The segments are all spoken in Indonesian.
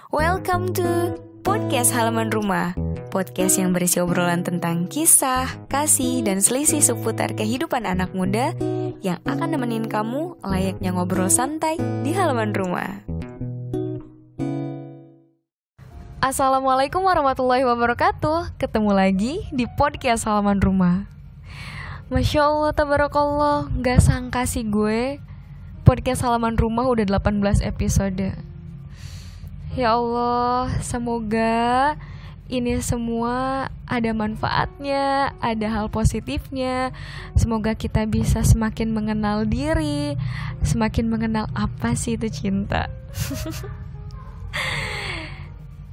Welcome to Podcast Halaman Rumah. Podcast yang berisi obrolan tentang kisah, kasih, dan selisih seputar kehidupan anak muda yang akan nemenin kamu layaknya ngobrol santai di halaman rumah. Assalamualaikum warahmatullahi wabarakatuh. Ketemu lagi di Podcast Halaman Rumah. Masya Allah, tabarakallah, gak sangka sih gue Podcast Halaman Rumah udah 18 episode. Ya Allah, semoga ini semua ada manfaatnya, ada hal positifnya. Semoga kita bisa semakin mengenal diri, semakin mengenal apa sih itu cinta.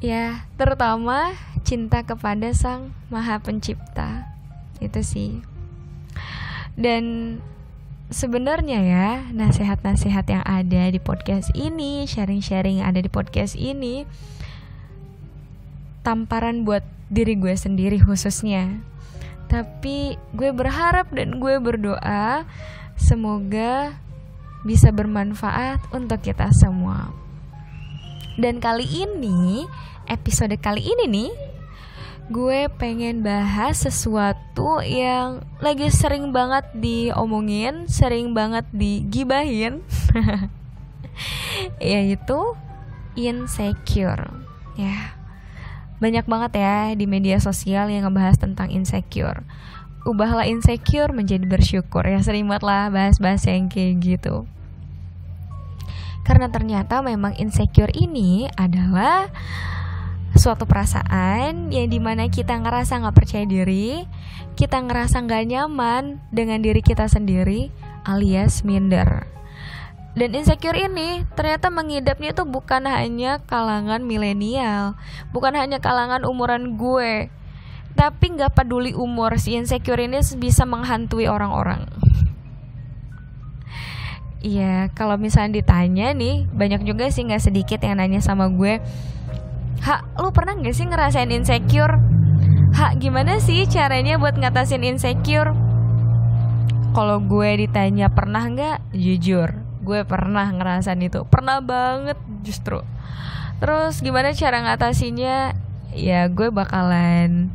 Ya, terutama cinta kepada Sang Maha Pencipta. Itu sih. Dan sebenarnya ya, nasihat-nasihat yang ada di podcast ini, sharing-sharing yang ada di podcast ini, tamparan buat diri gue sendiri khususnya. Tapi gue berharap dan gue berdoa semoga bisa bermanfaat untuk kita semua. Dan kali ini, episode kali ini nih, gue pengen bahas sesuatu yang lagi sering banget diomongin, sering banget digibahin, yaitu insecure. Ya, banyak banget ya di media sosial yang ngebahas tentang insecure. Ubahlah insecure menjadi bersyukur. Ya, sering banget lah bahas-bahas yang kayak gitu. Karena ternyata memang insecure ini adalah suatu perasaan yang dimana kita ngerasa gak percaya diri, kita ngerasa gak nyaman dengan diri kita sendiri, alias minder. Dan insecure ini ternyata mengidapnya itu bukan hanya kalangan milenial, bukan hanya kalangan umuran gue, tapi gak peduli umur, si insecure ini bisa menghantui orang-orang. Iya, kalau misalnya ditanya nih, banyak juga sih gak sedikit yang nanya sama gue, "Hak, lu pernah gak sih ngerasain insecure? Hak, gimana sih caranya buat ngatasin insecure?" Kalau gue ditanya pernah gak? Jujur, gue pernah ngerasain itu. Pernah banget justru. Terus gimana cara ngatasinnya? Ya gue bakalan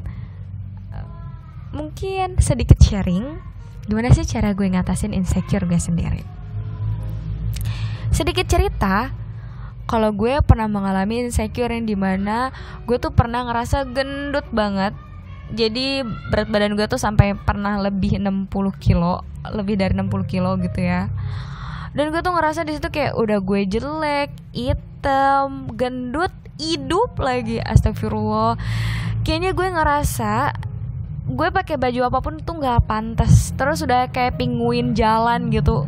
mungkin sedikit sharing gimana sih cara gue ngatasin insecure gue sendiri. Sedikit cerita, kalau gue pernah mengalami insecure yang dimana gue tuh pernah ngerasa gendut banget. Jadi berat badan gue tuh sampai pernah lebih 60 kilo, lebih dari 60 kilo gitu ya. Dan gue tuh ngerasa di situ kayak udah gue jelek, hitam, gendut, hidup lagi. Astagfirullah. Kayaknya gue ngerasa gue pakai baju apapun tuh nggak pantas. Terus udah kayak penguin jalan gitu.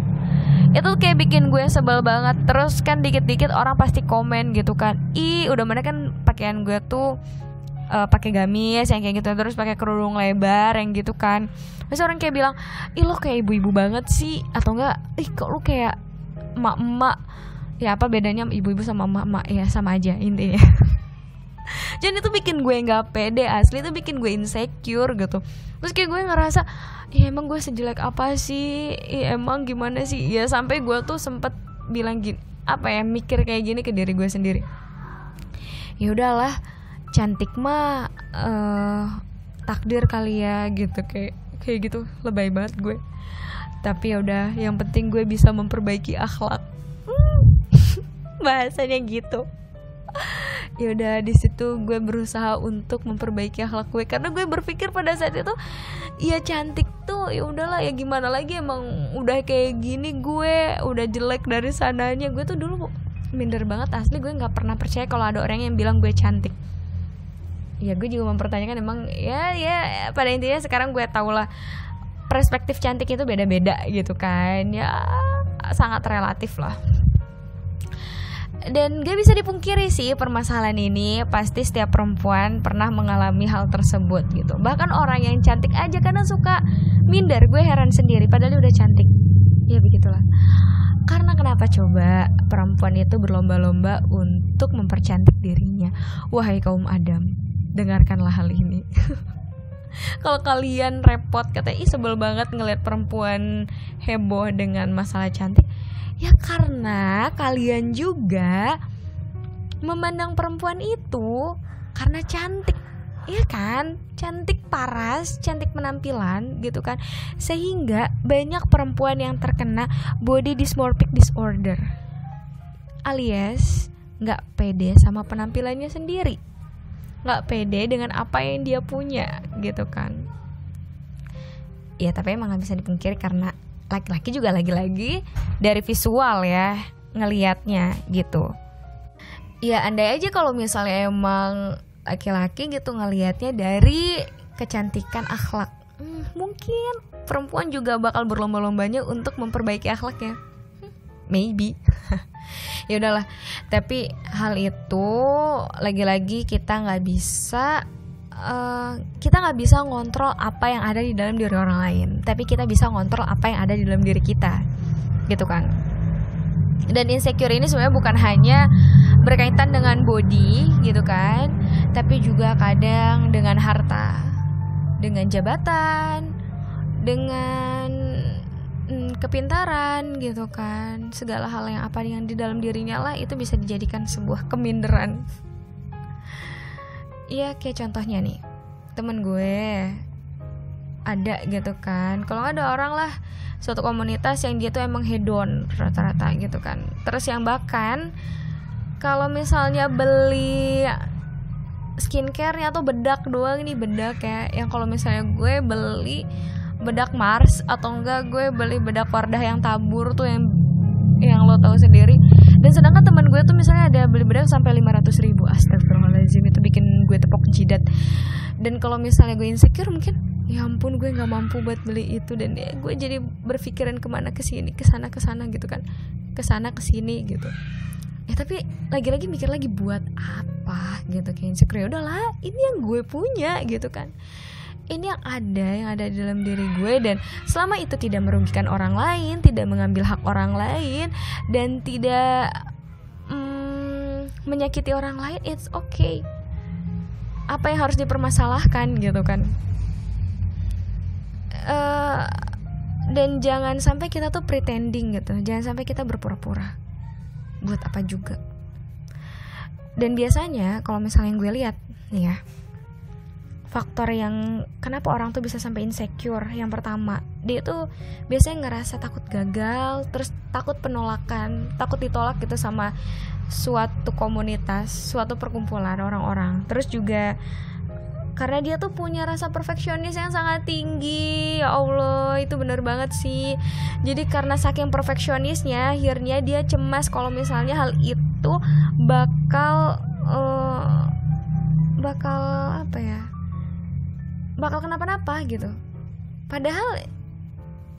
Itu kayak bikin gue sebel banget. Terus kan dikit-dikit orang pasti komen gitu kan, "Ih, udah mana kan pakaian gue tuh pakai gamis yang kayak gitu, terus pakai kerudung lebar yang gitu kan." Terus orang kayak bilang, "Ih, lo kayak ibu-ibu banget sih." Atau enggak, "Ih, kok lo kayak emak-emak." Ya apa bedanya ibu-ibu sama emak-emak? Ya sama aja intinya. Jadi itu bikin gue gak pede, asli itu bikin gue insecure gitu. Terus kayak gue ngerasa, ya emang gue sejelek apa sih? Ya emang gimana sih? Ya sampai gue tuh sempet bilang gini, mikir kayak gini ke diri gue sendiri. Ya udahlah, cantik mah takdir kali ya gitu, kayak gitu, lebay banget gue. Tapi ya udah, yang penting gue bisa memperbaiki akhlak. Bahasanya gitu. Ya udah, di situ gue berusaha untuk memperbaiki akhlak gue, karena gue berpikir pada saat itu, ya cantik tuh ya udahlah, ya gimana lagi, emang udah kayak gini gue, udah jelek dari sananya. Gue tuh dulu minder banget asli, gue nggak pernah percaya kalau ada orang yang bilang gue cantik. Ya gue juga mempertanyakan, emang ya pada intinya sekarang gue tau lah perspektif cantik itu beda-beda gitu kan, ya sangat relatif lah. Dan gak bisa dipungkiri sih, permasalahan ini pasti setiap perempuan pernah mengalami hal tersebut gitu. Bahkan orang yang cantik aja kadang suka minder. Gue heran sendiri padahal udah cantik. Ya begitulah. Karena kenapa coba perempuan itu berlomba-lomba untuk mempercantik dirinya? Wahai kaum Adam, dengarkanlah hal ini. Kalau kalian repot, katanya sebel banget ngeliat perempuan heboh dengan masalah cantik, ya karena kalian juga memandang perempuan itu karena cantik, ya kan, cantik paras, cantik penampilan gitu kan, sehingga banyak perempuan yang terkena body dysmorphic disorder, alias nggak pede sama penampilannya sendiri, nggak pede dengan apa yang dia punya gitu kan. Ya tapi emang nggak bisa dipungkiri karena laki-laki juga lagi-lagi dari visual ya ngelihatnya gitu. Ya andai aja kalau misalnya emang laki-laki gitu ngelihatnya dari kecantikan akhlak, mungkin perempuan juga bakal berlomba-lombanya untuk memperbaiki akhlaknya, maybe. Ya udahlah, tapi hal itu lagi-lagi kita nggak bisa ngontrol apa yang ada di dalam diri orang lain, tapi kita bisa ngontrol apa yang ada di dalam diri kita gitu kan. Dan insecure ini sebenarnya bukan hanya berkaitan dengan body gitu kan, tapi juga kadang dengan harta, dengan jabatan, dengan kepintaran gitu kan. Segala hal yang apa yang di dalam dirinya lah itu bisa dijadikan sebuah keminderan. Iya kayak contohnya nih, temen gue ada gitu kan, kalau ada orang lah suatu komunitas yang dia tuh emang hedon rata-rata gitu kan. Terus yang bahkan kalau misalnya beli skincare-nya atau bedak doang nih, bedak ya, yang kalau misalnya gue beli bedak Mars atau enggak gue beli bedak Wardah yang tabur tuh yang lo tahu sendiri. Dan sedangkan teman gue tuh misalnya ada beli bedak sampai 500.000. Astagfirullahaladzim, itu bikin gue tepok jidat. Dan kalau misalnya gue insecure mungkin ya ampun gue nggak mampu buat beli itu, dan ya gue jadi berpikiran kemana kesini kesana gitu kan, kesana kesini gitu. Ya tapi lagi-lagi mikir lagi buat apa gitu, kayak insecure. Udahlah, ini yang gue punya gitu kan, ini yang ada di dalam diri gue, dan selama itu tidak merugikan orang lain, tidak mengambil hak orang lain, dan tidak menyakiti orang lain, it's okay. Apa yang harus dipermasalahkan gitu kan. Dan jangan sampai kita tuh pretending gitu, jangan sampai kita berpura-pura. Buat apa juga. Dan biasanya kalau misalnya yang gue lihat nih ya, faktor yang kenapa orang tuh bisa sampai insecure, yang pertama, dia tuh biasanya ngerasa takut gagal, terus takut penolakan, takut ditolak gitu sama suatu komunitas, suatu perkumpulan orang-orang. Terus juga karena dia tuh punya rasa perfeksionis yang sangat tinggi. Ya Allah, itu bener banget sih. Jadi karena saking perfeksionisnya, akhirnya dia cemas kalau misalnya hal itu bakal apa ya, bakal kenapa-napa gitu. Padahal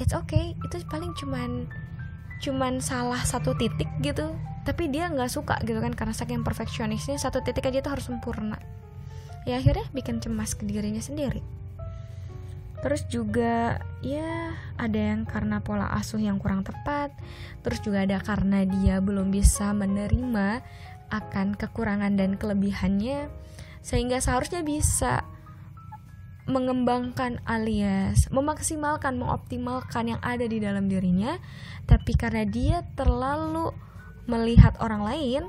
it's okay, itu paling cuman salah satu titik gitu, tapi dia nggak suka gitu kan, karena saking perfeksionisnya satu titik aja tuh harus sempurna. Ya akhirnya bikin cemas ke dirinya sendiri. Terus juga ya ada yang karena pola asuh yang kurang tepat. Terus juga ada karena dia belum bisa menerima akan kekurangan dan kelebihannya, sehingga seharusnya bisa mengembangkan alias memaksimalkan, mengoptimalkan yang ada di dalam dirinya, tapi karena dia terlalu melihat orang lain,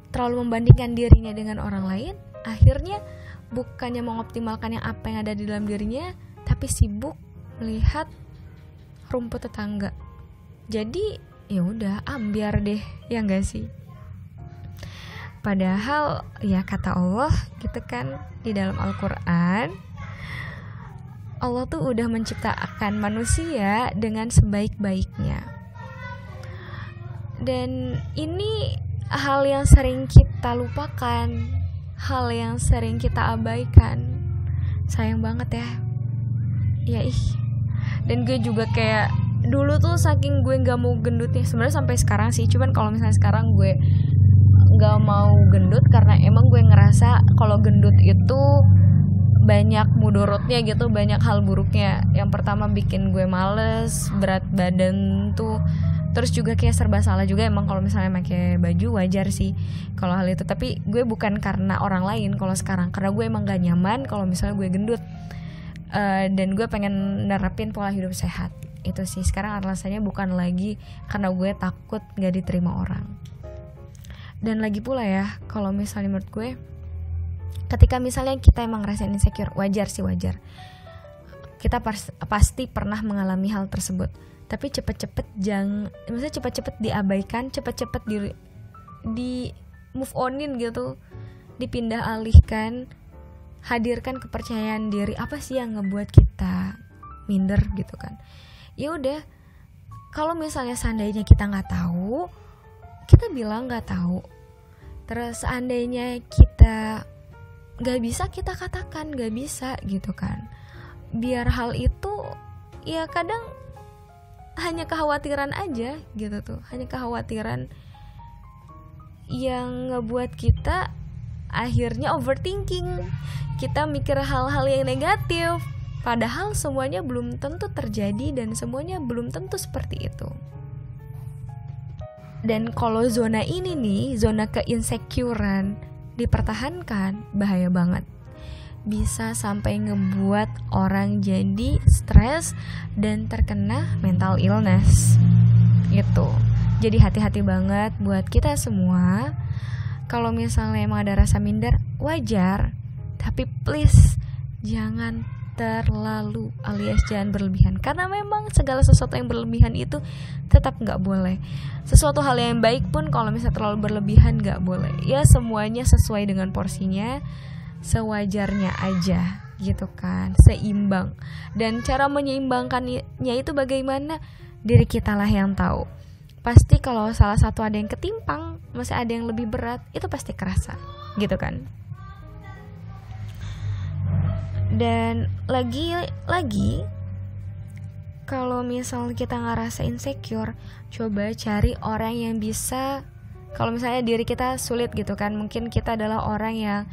terlalu membandingkan dirinya dengan orang lain, akhirnya bukannya mengoptimalkan yang apa yang ada di dalam dirinya, tapi sibuk melihat rumput tetangga. Jadi ya udah ambiar deh, ya enggak sih? Padahal ya kata Allah gitu kan di dalam Al-Quran, Allah tuh udah menciptakan manusia dengan sebaik-baiknya. Dan ini hal yang sering kita lupakan, hal yang sering kita abaikan. Sayang banget ya. Ya Dan gue juga kayak dulu tuh saking gue gak mau gendutnya, sebenarnya sampai sekarang sih, cuman kalau misalnya sekarang gue gak mau gendut karena emang gue ngerasa kalau gendut itu banyak mudorotnya gitu, banyak hal buruknya. Yang pertama bikin gue males, berat badan tuh. Terus juga kayak serba salah juga emang kalau misalnya pakai baju, wajar sih kalau hal itu. Tapi gue bukan karena orang lain kalau sekarang, karena gue emang gak nyaman kalau misalnya gue gendut. Dan gue pengen nerapin pola hidup sehat. Itu sih sekarang alasannya, bukan lagi karena gue takut gak diterima orang. Dan lagi pula ya, kalau misalnya menurut gue, ketika misalnya kita emang ngerasain insecure, wajar. Kita pasti pernah mengalami hal tersebut. Tapi cepet-cepet diabaikan, cepet-cepet di move onin gitu, dipindah alihkan, hadirkan kepercayaan diri. Apa sih yang ngebuat kita minder gitu kan? Ya udah, kalau misalnya seandainya kita nggak tahu, kita bilang nggak tahu. Terus seandainya kita nggak bisa, kita katakan nggak bisa gitu kan. Biar hal itu ya kadang hanya kekhawatiran aja gitu tuh, hanya kekhawatiran yang ngebuat kita akhirnya overthinking. Kita mikir hal-hal yang negatif, padahal semuanya belum tentu terjadi dan semuanya belum tentu seperti itu. Dan kalau zona ini nih, zona keinsecurean dipertahankan, bahaya banget. Bisa sampai ngebuat orang jadi stres dan terkena mental illness. Gitu. Jadi hati-hati banget buat kita semua. Kalau misalnya emang ada rasa minder, wajar. Tapi please jangan terlalu, alias jangan berlebihan. Karena memang segala sesuatu yang berlebihan itu tetap gak boleh. Sesuatu hal yang baik pun kalau misalnya terlalu berlebihan gak boleh. Ya semuanya sesuai dengan porsinya, sewajarnya aja gitu kan, seimbang. Dan cara menyeimbangkannya itu bagaimana, diri kita lah yang tahu. Pasti kalau salah satu ada yang ketimpang, masih ada yang lebih berat, itu pasti kerasa gitu kan. Dan lagi kalau misal kita ngerasa insecure, coba cari orang yang bisa. Kalau misalnya diri kita sulit gitu kan, mungkin kita adalah orang yang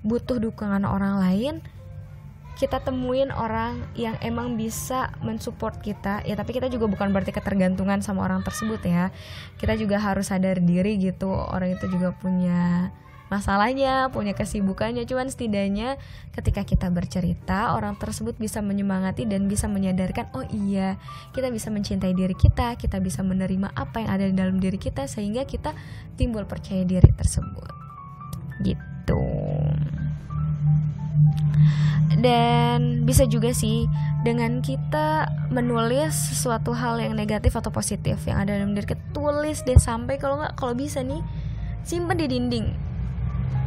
butuh dukungan orang lain, kita temuin orang yang emang bisa mensupport kita. Ya tapi kita juga bukan berarti ketergantungan sama orang tersebut ya. Kita juga harus sadar diri gitu, orang itu juga punya masalahnya, punya kesibukannya. Cuman setidaknya ketika kita bercerita, orang tersebut bisa menyemangati dan bisa menyadarkan, oh iya, kita bisa mencintai diri kita bisa menerima apa yang ada di dalam diri kita, sehingga kita timbul percaya diri tersebut gitu. Dan bisa juga sih dengan kita menulis sesuatu hal yang negatif atau positif yang ada dalam diri kita, tulis deh, sampai kalau bisa nih simpen di dinding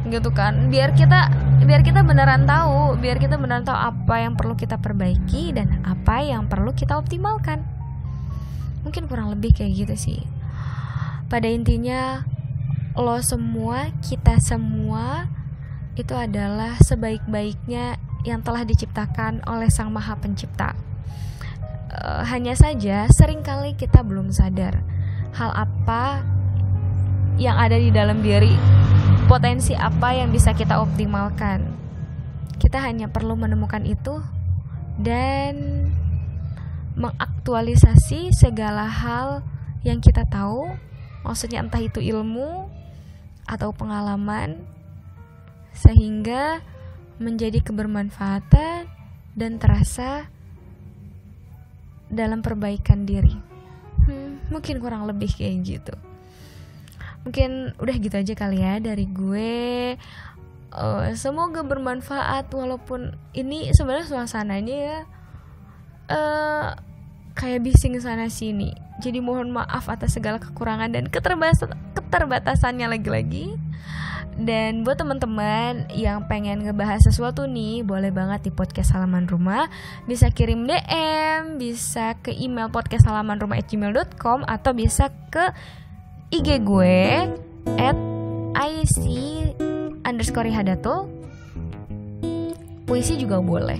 gitu kan, biar kita beneran tahu apa yang perlu kita perbaiki dan apa yang perlu kita optimalkan. Mungkin kurang lebih kayak gitu sih. Pada intinya, lo semua, kita semua itu adalah sebaik-baiknya yang telah diciptakan oleh Sang Maha Pencipta. Hanya saja seringkali kita belum sadar hal apa yang ada di dalam diri, potensi apa yang bisa kita optimalkan. Kita hanya perlu menemukan itu dan mengaktualisasi segala hal yang kita tahu. Maksudnya entah itu ilmu atau pengalaman, sehingga menjadi kebermanfaatan dan terasa dalam perbaikan diri. Mungkin kurang lebih kayak gitu. Mungkin udah gitu aja kali ya dari gue. Semoga bermanfaat, walaupun ini sebenarnya suasananya ya kayak bising sana sini. Jadi mohon maaf atas segala kekurangan dan keterbatasannya lagi-lagi. Dan buat teman-teman yang pengen ngebahas sesuatu nih, boleh banget di podcast Halaman Rumah. Bisa kirim DM, bisa ke email podcasthalamanrumah@gmail.com, atau bisa ke IG gue @ic_hadatul. Puisi juga boleh.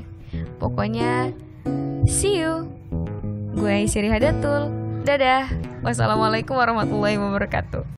Pokoknya see you. Gue Aisyri Hadatul. Dadah. Wassalamualaikum warahmatullahi wabarakatuh.